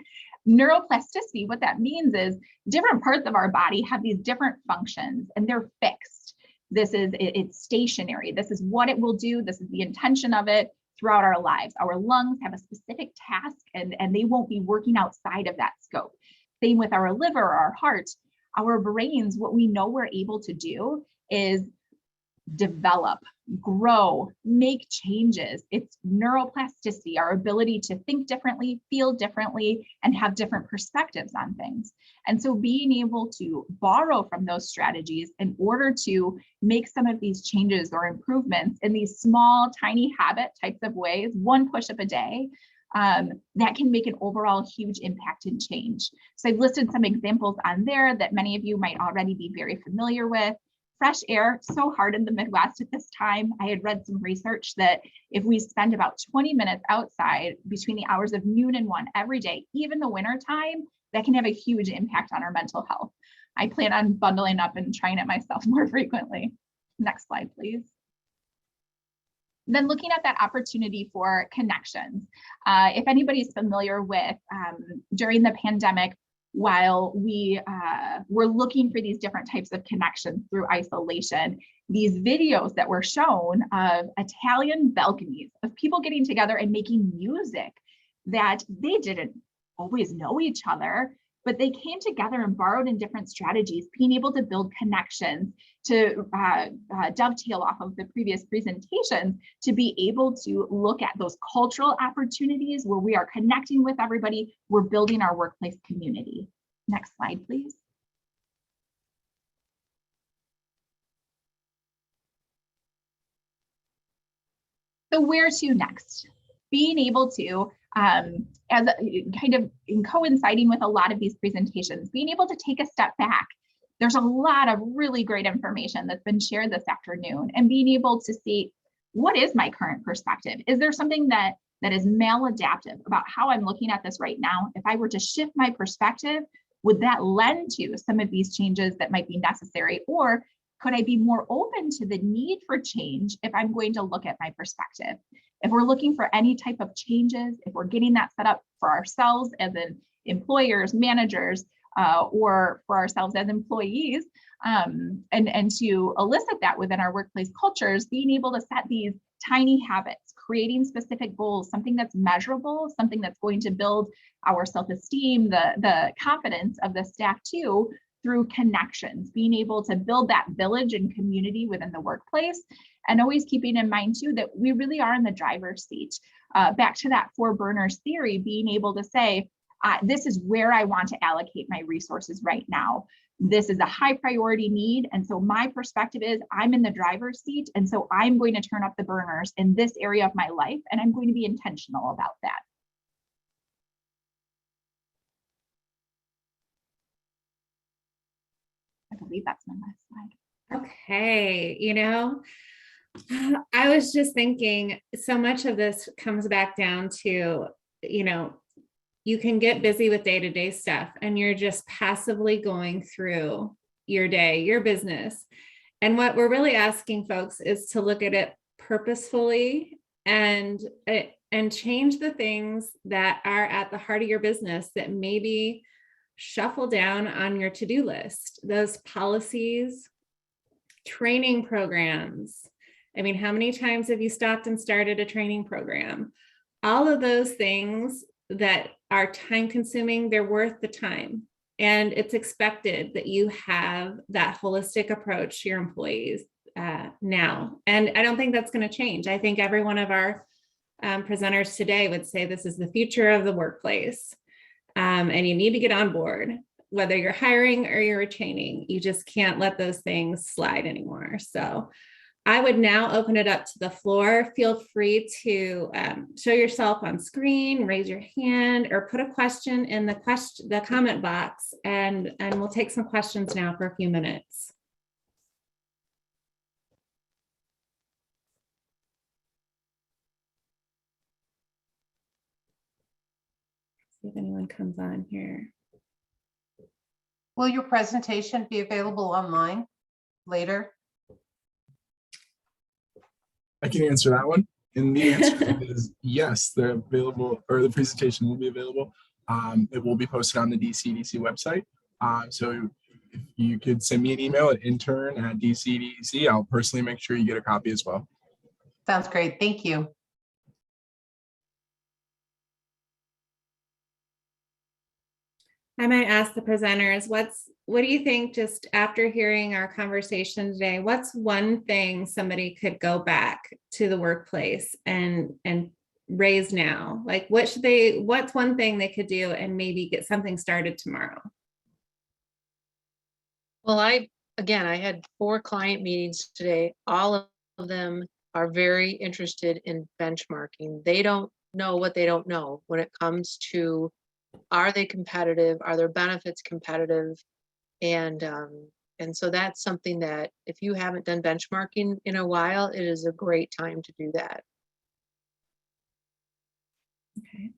[SPEAKER 5] Neuroplasticity, what that means is different parts of our body have these different functions and they're fixed. It's stationary. This is what it will do. This is the intention of it throughout our lives. Our lungs have a specific task and they won't be working outside of that scope. Same with our liver or our heart. Our brains, what we know we're able to do is develop, grow, make changes. It's neuroplasticity, our ability to think differently, feel differently, and have different perspectives on things. And so being able to borrow from those strategies in order to make some of these changes or improvements in these small, tiny habit types of ways, one push-up a day, that can make an overall huge impact and change. So I've listed some examples on there that many of you might already be very familiar with. Fresh air, so hard in the Midwest at this time. I had read some research that if we spend about 20 minutes outside between the hours of noon and 1 every day, even the winter time, that can have a huge impact on our mental health. I plan on bundling up and trying it myself more frequently. Next slide, please. Then looking at that opportunity for connections. If anybody's familiar with during the pandemic, while we were looking for these different types of connections through isolation, these videos that were shown of Italian balconies of people getting together and making music that they didn't always know each other, but they came together and borrowed in different strategies, being able to build connections to dovetail off of the previous presentations, to be able to look at those cultural opportunities where we are connecting with everybody, we're building our workplace community. Next slide, please. So where to next? Being able to, as kind of in coinciding with a lot of these presentations, being able to take a step back. There's a lot of really great information that's been shared this afternoon, and being able to see, what is my current perspective? Is there something that is maladaptive about how I'm looking at this right now? If I were to shift my perspective, would that lend to some of these changes that might be necessary? Or could I be more open to the need for change if I'm going to look at my perspective? If we're looking for any type of changes, if we're getting that set up for ourselves as in employers, managers, or for ourselves as employees, and to elicit that within our workplace cultures, being able to set these tiny habits, creating specific goals, something that's measurable, something that's going to build our self-esteem, the confidence of the staff too, through connections, being able to build that village and community within the workplace, and always keeping in mind too that we really are in the driver's seat. Back to that 4 burners theory, being able to say, this is where I want to allocate my resources right now. this is a high priority need. And so my perspective is I'm in the driver's seat. And so I'm going to turn up the burners in this area of my life. And I'm going to be intentional about that. I believe that's my last slide.
[SPEAKER 2] Okay, I was just thinking so much of this comes back down to, you can get busy with day-to-day stuff and you're just passively going through your day, your business. And what we're really asking folks is to look at it purposefully and change the things that are at the heart of your business that maybe shuffle down on your to-do list. Those policies, training programs. I mean, how many times have you stopped and started a training program? All of those things that are time consuming, they're worth the time. And it's expected that you have that holistic approach to your employees now. And I don't think that's going to change. I think every one of our presenters today would say this is the future of the workplace. And you need to get on board, whether you're hiring or you're retaining. You just can't let those things slide anymore. So I would now open it up to the floor. Feel free to show yourself on screen, raise your hand, or put a question in the comment box, and we'll take some questions now for a few minutes. See if anyone comes on here.
[SPEAKER 6] Will your presentation be available online later?
[SPEAKER 1] I can answer that one. And the answer is yes, they're available, or the presentation will be available. It will be posted on the DCDC website. So if you could send me an email at intern@dcdc, I'll personally make sure you get a copy as well.
[SPEAKER 6] Sounds great. Thank you.
[SPEAKER 2] I might ask the presenters, what do you think, just after hearing our conversation today, what's one thing somebody could go back to the workplace and raise now? Like, what's one thing they could do and maybe get something started tomorrow?
[SPEAKER 3] Well, I had 4 client meetings today. All of them are very interested in benchmarking. They don't know what they don't know when it comes to, are they competitive? Are their benefits competitive? And so that's something that if you haven't done benchmarking in a while, it is a great time to do that.
[SPEAKER 2] Okay.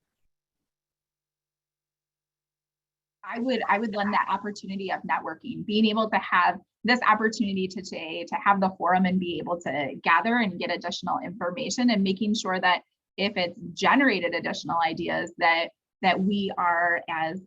[SPEAKER 5] I would lend that opportunity of networking, being able to have this opportunity today to have the forum and be able to gather and get additional information, and making sure that if it's generated additional ideas that we are, as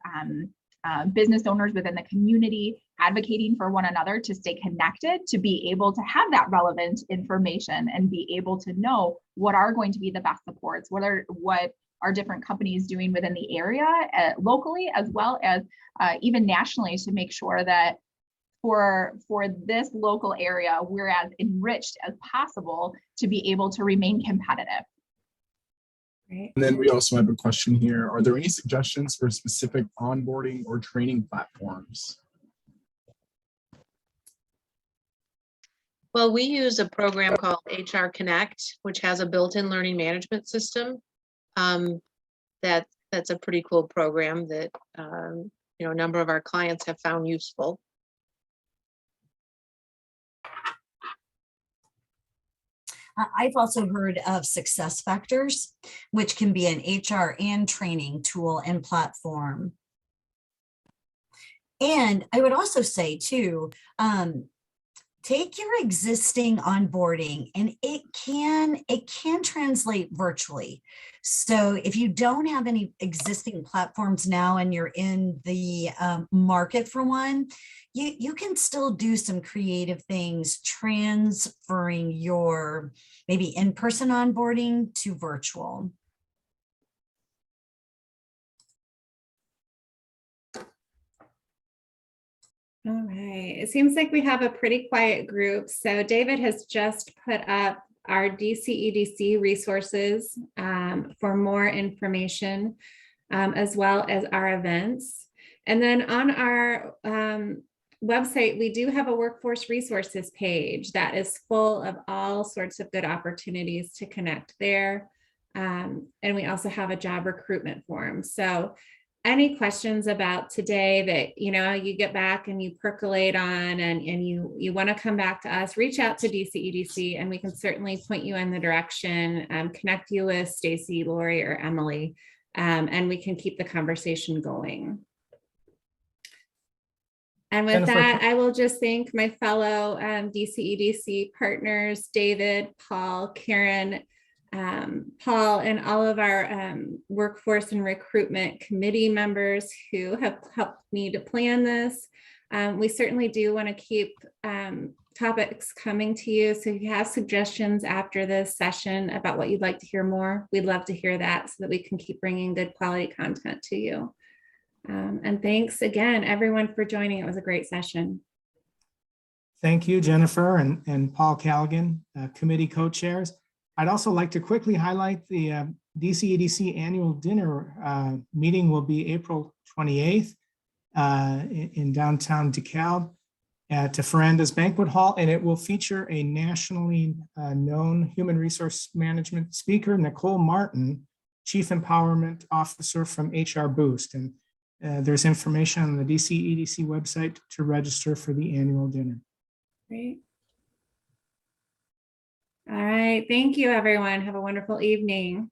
[SPEAKER 5] business owners within the community, advocating for one another to stay connected, to be able to have that relevant information and be able to know what are going to be the best supports, what are different companies doing within the area locally, as well as even nationally, to make sure that for this local area, we're as enriched as possible to be able to remain competitive.
[SPEAKER 2] Right.
[SPEAKER 1] And then we also have a question here. Are there any suggestions for specific onboarding or training platforms?
[SPEAKER 3] Well, we use a program called HR Connect, which has a built-in learning management system. That's a pretty cool program that a number of our clients have found useful.
[SPEAKER 4] I've also heard of Success Factors, which can be an HR and training tool and platform. And I would also say too, take your existing onboarding, and it can translate virtually. So if you don't have any existing platforms now and you're in the market for one, you can still do some creative things, transferring your maybe in-person onboarding to virtual.
[SPEAKER 2] All right. It seems like we have a pretty quiet group. So David has just put up our DCEDC resources for more information, as well as our events. And then on our website, we do have a workforce resources page that is full of all sorts of good opportunities to connect there. And we also have a job recruitment form. So any questions about today that you get back and you percolate on and you want to come back to us, reach out to DCEDC and we can certainly point you in the direction, connect you with Stacy, Lori, or Emily, and we can keep the conversation going. And with
[SPEAKER 7] Jennifer,
[SPEAKER 2] that, I will just thank my fellow DCEDC partners, David, Paul, Karen, Paul, and all of our workforce and recruitment committee members who have helped me to plan this. We certainly do want to keep topics coming to you. So if you have suggestions after this session about what you'd like to hear more, we'd love to hear that so that we can keep bringing good quality content to you. And thanks again, everyone, for joining. It was a great session.
[SPEAKER 7] Thank you, Jennifer and Paul Callaghan, committee co-chairs. I'd also like to quickly highlight the DCEDC annual dinner meeting will be April 28th in downtown DeKalb at Ferranda's Banquet Hall, and it will feature a nationally known human resource management speaker, Nicole Martin, Chief Empowerment Officer from HR Boost. And there's information on the DCEDC website to register for the annual dinner.
[SPEAKER 2] Great. All right. Thank you, everyone. Have a wonderful evening.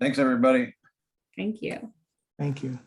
[SPEAKER 8] Thanks, everybody.
[SPEAKER 2] Thank you.
[SPEAKER 7] Thank you.